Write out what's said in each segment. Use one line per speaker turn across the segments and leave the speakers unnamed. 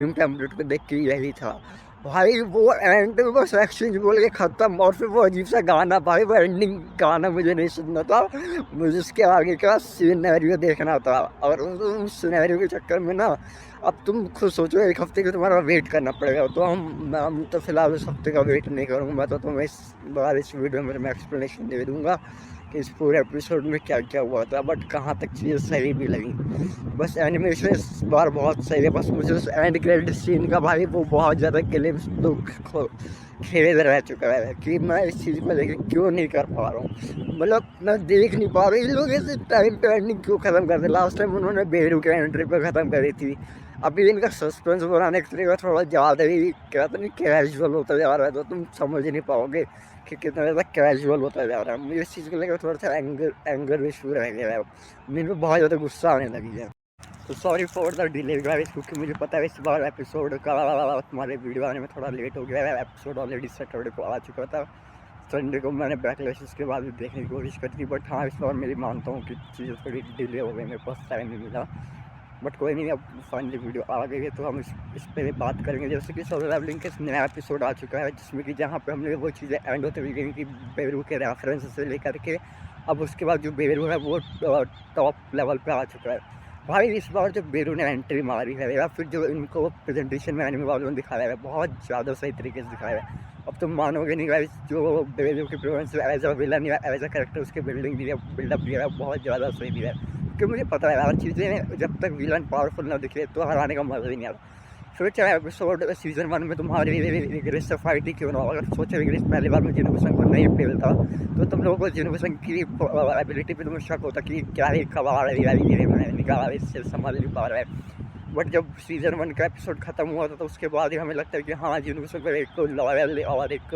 Template पे देख के यही था भाई। वो एंड में बस एक्सचेंज बोल के खत्म, और फिर वो अजीब सा गाना भाई, वो एंडिंग गाना मुझे नहीं सुनना था, मुझे उसके आगे का सिनेरियो देखना था। और उस सिनेरियो के चक्कर में ना, अब तुम खुद सोचो, एक हफ्ते का तुम्हारा वेट करना पड़ेगा। तो हम तो फिलहाल उस हफ्ते का वेट नहीं करूँगा। तो तुम्हें इस बार इस वीडियो में मैं एक्सप्लेनेशन दे दूँगा कि इस पूरे एपिसोड में क्या क्या हुआ था, बट कहाँ तक चीज़ें सही भी लगी। बस एनिमेशन इस बार बहुत सही है। बस मुझे उस एंड क्रेडिट सीन का भाई वो बहुत ज़्यादा क्लिप्स दुख खेद रह चुका है कि मैं इस चीज़ को लेकर क्यों नहीं कर पा रहा हूँ। मतलब मैं देख नहीं पा रहा हूँ इन लोग ऐसे टाइम पे एंडिंग क्यों ख़त्म करते। लास्ट टाइम उन्होंने बेरू के एंट्री पे ख़त्म करी थी। अभी इनका सस्पेंस बनाने के तरीका थोड़ा ज़्यादा ही कहते नहीं कैजुअल होता जा रहा है। तो तुम समझ नहीं पाओगे कि कितना ज़्यादा कैजुअल होता जा रहा है। मुझे इस चीज़ को लेकर थोड़ा सा एंगर इशू रह गया है, मेरे को बहुत ज़्यादा गुस्सा आने लगी है। तो sorry for the delay guys, क्योंकि मुझे पता है इस बार एपिसोड का तुम्हारे वीडियो आने में थोड़ा लेट हो गया है। एपिसोड ऑलरेडी सैटरडे को आ चुका था, संडे को मैंने बैकलैशेस के बाद भी देखने की कोशिश करी थी। बट हाँ, इस बार मेरी मानता हूँ कि चीज़ें थोड़ी डिले हो गई, मेरे पास टाइम नहीं मिला। बट कोई नहीं, अब फाइनली वीडियो आ गई है तो हम इस पर बात करेंगे। जैसे कि सोलो लेवलिंग का नया एपिसोड आ चुका है, जिसमें कि जहाँ पे हमने वो चीज़ें एंड होते हुए गई कि बेरू के रेफरेंस से लेकर के अब उसके बाद जो बेरू है वो टॉप लेवल पे आ चुका है भाई। इस बार जो बेरू ने एंट्री मारी है या फिर जो इनको प्रेजेंटेशन में एनिमे वालों ने दिखाया है, बहुत ज़्यादा सही तरीके से दिखाया है। अब तुम मानोगे नहीं गाइस, जो बेरू की परफॉर्मेंस एज अ विलन या एज अ कैरेक्टर उसके बिल्डअप दिया है बहुत ज़्यादा सही दिया है। क्योंकि मुझे पता है हर चीज़ें जब तक विलन पावरफुल ना दिखे तो हराने का मजा ही नहीं आता। फिर चाहे एपिसोड सीजन 1 में तुम्हारी विग्रेस से फाइट ही क्यों ना हो, अगर सोचे विग्रेस पहली बार में जिनोबुसन को नहीं फेलता तो तुम लोगों को जिनोबुसन की एबिलिटी पे तुम्हें शक होता कि क्या ही कबाड़ निकाला, इससे संभाल नहीं पा रहा है। बट जब सीजन 1 का एपिसोड खत्म हुआ था तो उसके बाद ही हमें लगता है कि हाँ, जिनोबुसन को एक लॉयल और एक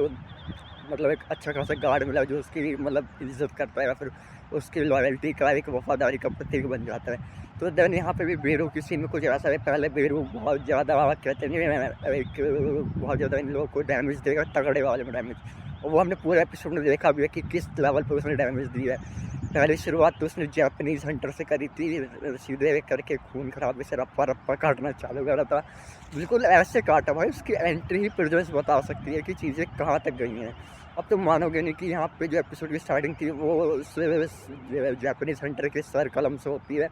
मतलब एक अच्छा खासा गार्ड मिला जो उसकी मतलब इज्जत करता है या फिर उसकी लॉयल्टी का एक वफादारी का प्रतीक बन जाता है। तो देन यहाँ पे भी बेरू की सीन में कुछ ऐसा है, पहले बेरू बहुत ज़्यादा कहते नहीं बहुत ज़्यादा इन लोगों को डैमेज देगा, तगड़े वाले में डैमेज, और वो हमने पूरे एपिसोड में देखा भी है कि किस लेवल पर उसने डैमेज दिया है। पहले शुरुआत तो उसने जापानीज हंटर से करी थी, सीधे करके खून खराब से रप्पा रप्पा काटना चालू करा था, बिल्कुल ऐसे काटा भाई। उसकी एंट्री ही प्रेजेंस बता सकती है कि चीज़ें कहाँ तक गई हैं। अब तुम मानोगे नहीं कि यहाँ पे जो एपिसोड की स्टार्टिंग थी वो जापानीज हंटर के सर कलम से होती है,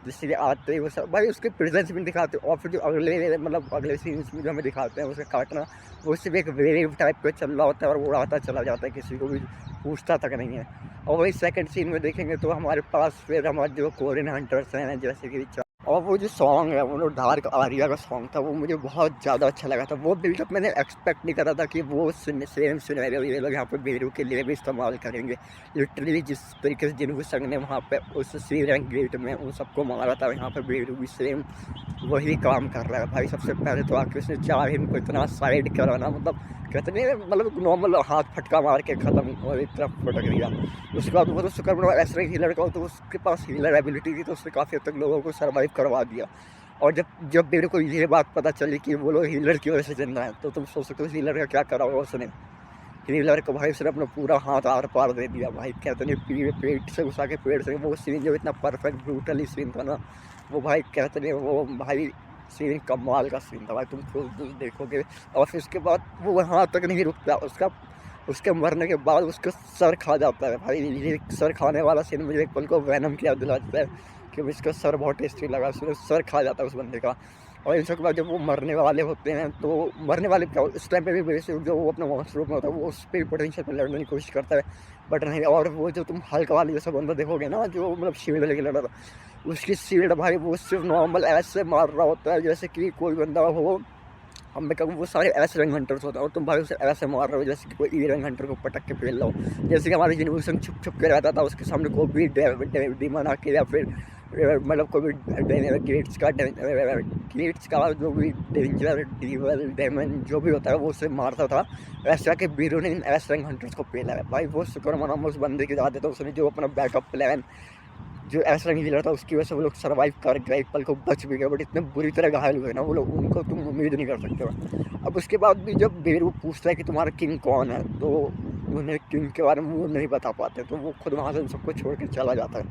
जिससे आते ही वो सब भाई उसके प्रेजेंस भी दिखाते हैं। और फिर जो अगले मतलब अगले सीन्स में जो हमें दिखाते हैं उसे काटना, वो सिर्फ एक वेव टाइप पे चल रहा होता है और वो उड़ाता चला जाता है, किसी को भी पूछता तक नहीं है। और वही सेकंड सीन में देखेंगे तो हमारे पास फिर हमारे जो कोरियन हंटर्स हैं जैसे कि, और वो जो सॉन्ग है वो डार्क आर्या का सॉन्ग था, वो मुझे बहुत ज़्यादा अच्छा लगा था। वो बिल्डअप मैंने एक्सपेक्ट नहीं करा था कि वो सेम सिनेरियो ये लोग यहाँ पे बेरू के लिए भी इस्तेमाल करेंगे। लिटरली जिस तरीके से जिनको संग ने वहाँ पे उस सी रैंक गेट में उन सबको मारा था, यहाँ पे बेरू भी सेम वही काम कर रहा है भाई। सबसे पहले तो आके उसने चार इनको इतना साइड कराना, मतलब कहते नहीं मतलब नॉर्मल हाथ फटका मार के ख़त्म और एक तरफ फटक दिया। उसके बाद वो तो शुक्र ऐसा हीलर का, तो उसके पास हीलर एबिलिटी थी तो उसने काफ़ी हद तक लोगों को सर्वाइव करवा दिया। और जब मेरे को ये बात पता चली कि वो लोग हीलर की वजह से जिंदा रहा है, तो तुम सोच सकते हो हीलर का क्या करा होगा उसने। हीलर को भाई उसने अपना पूरा हाथ आर पार दे दिया भाई, कहते नहीं पेट से घुसा के पेट से। वो सीन जो इतना परफेक्ट ब्रूटली सीन था ना, वो भाई कहते नहीं वो भाई सीन कमाल का सीन था भाई, तुम खुद देखोगे। और फिर उसके बाद वो वहाँ तक नहीं रुकता, उसके मरने के बाद उसका सर खा जाता है भाई। ये सर खाने वाला सीन मुझे एक पल को वैनम की याद दिलाता है कि इसका सर बहुत टेस्टी लगा, उसने सर खा जाता है उस बंदे का। और इन सबके बाद जब वो मरने वाले होते हैं तो मरने वाले क्या उस टाइम पे भी वैसे जो वो अपना वॉशरूम में होता है वो उस पर पोटेंशियल पर लड़ने की कोशिश करता है, बट नहीं। और वो जो तुम हल्क वाली जैसा बंदा देखोगे ना जो मतलब शील्ड लेके लड़ रहा, उसकी शील्ड भाई वो सिर्फ नॉर्मल ऐसे मार रहा होता है जैसे कि कोई बंदा हो, हम मैं कहूँ वो सारे ऐसे रंग हंटर्स होता है और तुम भाई उसे ऐसे मार रहे हो जैसे कि कोई ई रंग हंटर को पटक के फेल रहा हो। जैसे कि हमारे जिनोबुसन छुप छुप के रहता था, उसके सामने कोई भी डीमन आके या फिर मतलब कोई भी गेट्स का जो भी डेंजर डीवल डेमन जो भी होता है वो उसे मारता था। वैसे कि बीरू ने इन ऐसे रंग हंटर्स को पेला है भाई। वो शुक्र मनाम उस बंदे की याद है तो उसने जो अपना बैकअप प्लान जो ऐसा रंग हीलर था उसकी वजह से वो लोग सर्वाइव कर गए, पल को बच भी गए। बट इतने बुरी तरह घायल हुए ना वो लोग, उनको तुम उम्मीद नहीं कर सकते हो। अब उसके बाद भी जब बेरू पूछता है कि तुम्हारा किंग कौन है तो उन्हें किंग के बारे में वो नहीं बता पाते, तो वो खुद वहाँ से उन सबको छोड़ के चला जाता है।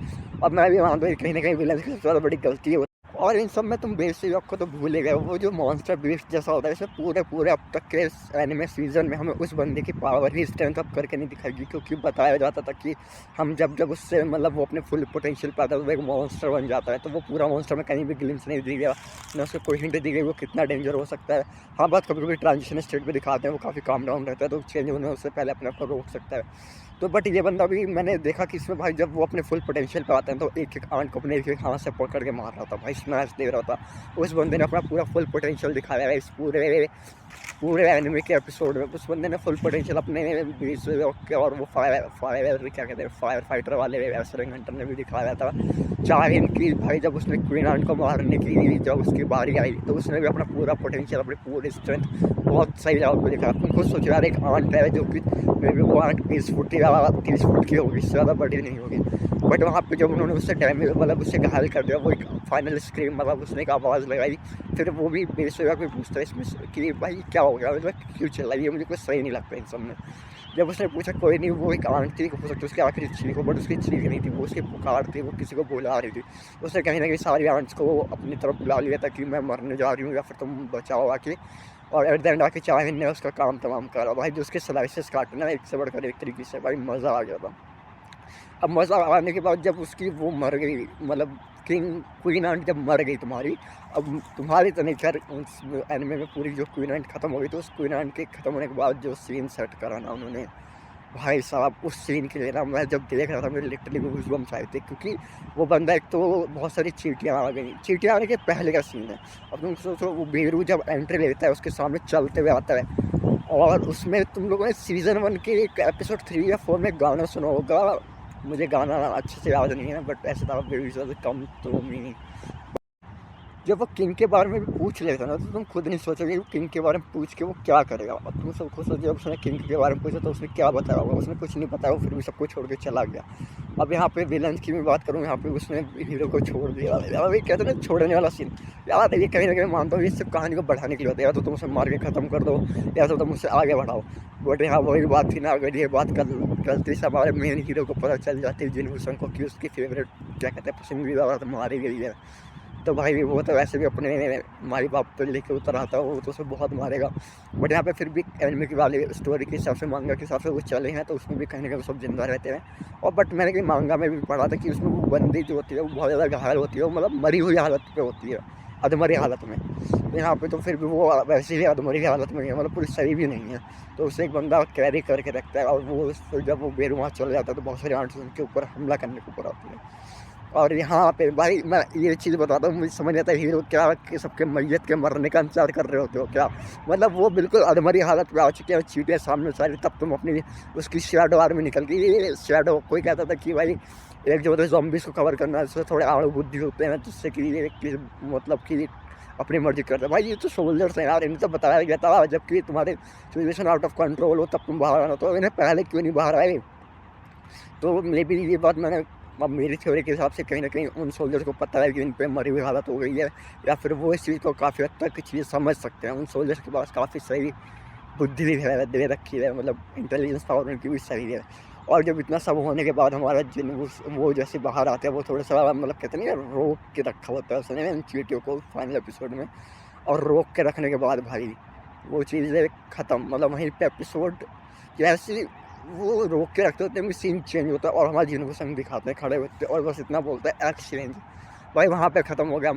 अब मैं भी मानता हूँ कहीं ना कहीं विलन की सबसे ज़्यादा बड़ी गलती है और इन सब में तुम बेसिक को तो भूल ही गए, वो जो मॉन्स्टर बीस्ट जैसा होता है, इसमें पूरे पूरे अब तक के एनिमे सीजन में हमें उस बंदे की पावर ही स्ट्रेंथ अप करके नहीं दिखाएगी, क्योंकि बताया जाता था कि हम जब जब उससे मतलब वो अपने फुल पोटेंशियल पे आता है तो वो एक मॉन्स्टर बन जाता है। तो वो पूरा मॉन्स्टर में कहीं भी ग्लिम्स नहीं दी गया, ना उसको कोई हिंट दी गई वो कितना डेंजर हो सकता है। हाँ, बात कभी कभी ट्रांजिशन स्टेट पर दिखाते हैं, वो काफ़ी काम डाउन रहता है, तो चेंज होने उससे पहले अपने आप को रोक सकता है। तो बट ये बंदा भी मैंने देखा कि इसमें भाई जब वो अपने फुल पोटेंशियल पे आते हैं तो एक एक आंट को अपने एक एक हाथ से पकड़ के मार रहा था भाई, स्मैश दे रहा था। उस बंदे ने अपना पूरा फुल पोटेंशियल दिखाया है इस पूरे एनिमे के एपिसोड में। उस बंदे ने फुल पोटेंशियल अपने और वो फायर क्या कहते हैं फायर फाइटर वाले रेसलिंग हंटर ने भी दिखाया था। चाहे इनकी भाई जब उसने क्वीन आंट को मारने की जब उसकी बारी आई तो उसने भी अपना पूरा पोटेंशियल अपनी पूरी स्ट्रेंथ बहुत सही लेवल पर दिखाया। तुम खुद सोचो यार, एक आंट है जो कि वो आंट 30 फुट की होगी, इससे ज़्यादा बड़ी नहीं होगी, बट वहाँ पे जब उन्होंने उससे डैमेज मतलब उससे घायल कर दिया, वो एक फाइनल स्क्रीम मतलब उसने एक आवाज़ लगाई, फिर वो भी बेसुरा कोई पूछता है इसमें कि भाई क्या हो गया, मतलब क्यों चल रही है, मुझे कुछ सही नहीं लगता इन सब में। जब उसने पूछा कोई नहीं, वो एक आंट थी, हो सकता है उसकी आखिरी चीख हो, बट उसकी चीख नहीं थी, वो उसकी पुकार थी, वो किसी को बुला रही थी। उसने कहीं ना कहीं सारी आंट्स को अपनी तरफ बुला लिया था कि मैं मरने जा रही हूँ या फिर तुम बचाओ आके, और एट द एंड आके चाहे ने उसका काम तमाम करा भाई। जो उसके स्लाइसेस काटना एक से बढ़कर एक तरीके से भाई मज़ा आ गया था। अब मज़ा आने के बाद जब उसकी वो मर गई, मतलब क्वीन आंट जब मर गई तुम्हारी, अब तुम्हारी तो नहीं खैर उस एनिमे में पूरी जो क्वीन आंट ख़त्म हो गई, तो उस क्वीन आंट के ख़त्म होने के बाद जो सीन सेट करा ना उन्होंने, भाई साहब उस सीन के लिए ना मैं जब देख रहा था मेरे लिटरली गूज़बम्स आए थे, क्योंकि वो बंदा एक तो बहुत सारी चींटियाँ आ गई, चींटियाँ आने के पहले का सीन है। अब तुम सोचो वो बेरू जब एंट्री लेता है उसके सामने चलते हुए आता है, और उसमें तुम लोगों ने सीज़न 1 के एक एपिसोड 3 या 4 में गाना सुना होगा, मुझे गाना अच्छे से याद नहीं है बट ऐसा था बेरू कम तो नहीं। जब वो किंग के बारे में भी पूछ लेता ना तो तुम खुद नहीं सोचोगे वो किंग के बारे में पूछ के वो क्या करेगा। और तुम सब खुद सोचो जब उसने किंग के बारे में पूछा तो उसने क्या बताया होगा, उसने कुछ नहीं बताया, फिर भी सबको छोड़ के चला गया। अब यहाँ पे विलन की मैं बात करूँ, यहाँ पे उसने हीरो को छोड़ दिया। अभी कहते हैं ना छोड़ने वाला सीन, यार ये कहीं ना कहीं मानता हूँ ये सब कहानी को बढ़ाने के लिए होता है, या तो तुम उसे मार के ख़त्म कर दो या तो तुम उससे आगे बढ़ाओ। बट यहाँ वही बात थी ना, अगर ये बात गलती से हमारे मेन हीरो को पता चल जाती है जिन हुसैन को कि उसकी फेवरेट क्या कहते हैं पसंदीदा बात मारी गई है, तो भाई वो तो वैसे भी अपने माई बाप पे लेके उतर आता है, वो तो उसे बहुत मारेगा। बट यहाँ पे फिर भी एनिमे की वाली स्टोरी के हिसाब से मांगा के हिसाब से वो चले हैं, तो उसमें भी कहीं ना कहीं सब जिंदा रहते हैं। और बट मैंने कहीं मांगा में भी पढ़ा था कि उसमें वो बंदी जो होती है वो बहुत ज़्यादा घायल होती है, वो मतलब मरी हुई हालत पे होती है, अधमरी हालत में। तो यहाँ पे तो फिर भी वो वैसे ही अधमरी हालत में है, मतलब पूरी सही भी नहीं है, तो उसे एक बंदा कैरी करके रखता है। और वो जब वो बेरू वहाँ चला जाता है तो बहुत सारे आंट्स उनके ऊपर हमला करने के ऊपर आती है। और यहाँ पे भाई मैं ये चीज़ बताता हूँ, मुझे समझ नहीं आता हीरो क्या कि सबके मैयत के मरने का इंतजार कर रहे होते हो क्या, मतलब वो बिल्कुल अधमरी हालत में आ चुके हैं, चीटियाँ सामने सारी, तब तुम अपनी उसकी शैडो आर्मी निकल गई। ये शैडो कोई कहता था कि भाई एक जो होता है ज़ॉम्बीज़ को कवर करना, इससे थोड़े आड़ू बुद्धि होते हैं जिससे कि मतलब कि अपनी मर्जी करते हैं। भाई ये तो सोल्जर्स हैं यार, इन्हें तो बताया गया था जबकि तुम्हारे सिचुएशन आउट ऑफ कंट्रोल हो तब तुम बाहर आना, तो इन्हें पहले क्यों नहीं बाहर आए। तो मे बी ये बात मैंने अब मेरी थ्योरी के हिसाब से कहीं ना कहीं उन सोल्जर्स को पता है कि इन पे मरी हुई हालत हो गई है, या फिर वो इस चीज़ को काफ़ी हद तक चीज़ समझ सकते हैं। उन सोल्जर्स के पास काफ़ी सही बुद्धि भी दे रखी है, मतलब इंटेलिजेंस पावर उनकी भी सही है। और जब इतना सब होने के बाद हमारा जिन वो जैसे बाहर आते हैं वो थोड़ा सा मतलब कहते नहीं रोक के रखा होता है उसने इन चीटियों को फाइनल एपिसोड में, और रोक के रखने के बाद भाई वो चीज़ें ख़त्म, मतलब वहीं पे एपिसोड जैसे वो रोक के रखते होते हैं, सीन चेंज होता है और हमारे जिनको संग दिखाते हैं खड़े होते हैं और बस इतना बोलता है एक्सचेंज, भाई वहाँ पे ख़त्म हो गया।